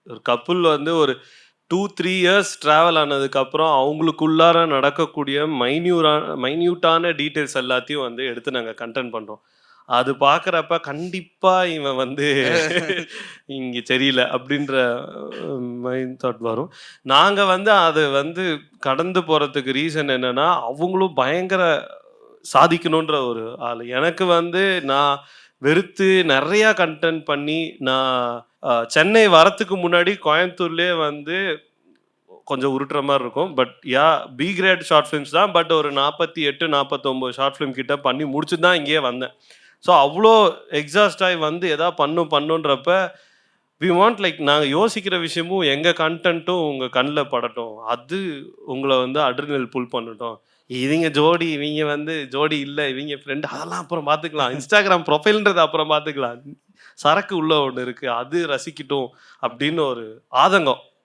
ஒரு கப்புள் வந்து ஒரு 2-3 இயர்ஸ் ட்ராவல் ஆனதுக்கப்புறம் அவங்களுக்குள்ளார நடக்கக்கூடிய மைன்யூட்டான டீட்டெயில்ஸ் எல்லாத்தையும் வந்து எடுத்து நாங்கள் கண்டென்ட் பண்ணுறோம். அது பார்க்குறப்ப கண்டிப்பா இவன் வந்து இங்க சரியில்ல அப்படின்ற மைண்ட் தாட் வரும். நாங்க வந்து அது வந்து கடந்து போறதுக்கு ரீசன் என்னன்னா, அவங்களும் பயங்கர சாதிக்கணுன்ற ஒரு ஆளு. எனக்கு வந்து நான் வெறுத்து நெறையா கன்டென்ட் பண்ணி நான் சென்னை வரத்துக்கு முன்னாடி கோயம்புத்தூர்லயே வந்து கொஞ்சம் உருட்டுற மாரி இருக்கும். But B grade short films தான். பட் ஒரு 48, 49 ஷார்ட் ஃபிலிம் கிட்ட பண்ணி முடிச்சுட்டு தான் இங்கேயே வந்தேன். ஸோ அவ்ளோ எக்ஸாஸ்ட் ஆயி வந்து எதாவது பண்ணுன்றப்ப வி வாண்ட் லைக் நாங்க யோசிக்கிற விஷயமும் எங்க கன்டென்ட்டும் உங்க கண்ல படட்டும். அது உங்கள வந்து அட்ரினல் புல் பண்ணட்டும். இவங்க ஜோடி, இவங்க வந்து ஜோடி இல்ல, இவங்க ஃப்ரெண்ட் அதெல்லாம் அப்புறம் பார்த்துக்கலாம். இன்ஸ்டாகிராம் ப்ரொஃபைல்ன்றது அப்புறம் பார்த்துக்கலாம். சரக்கு உள்ள ஒண்ணு இருக்கு. அது ரசிக்கட்டும் அப்படின்னு ஒரு ஆதங்கம்.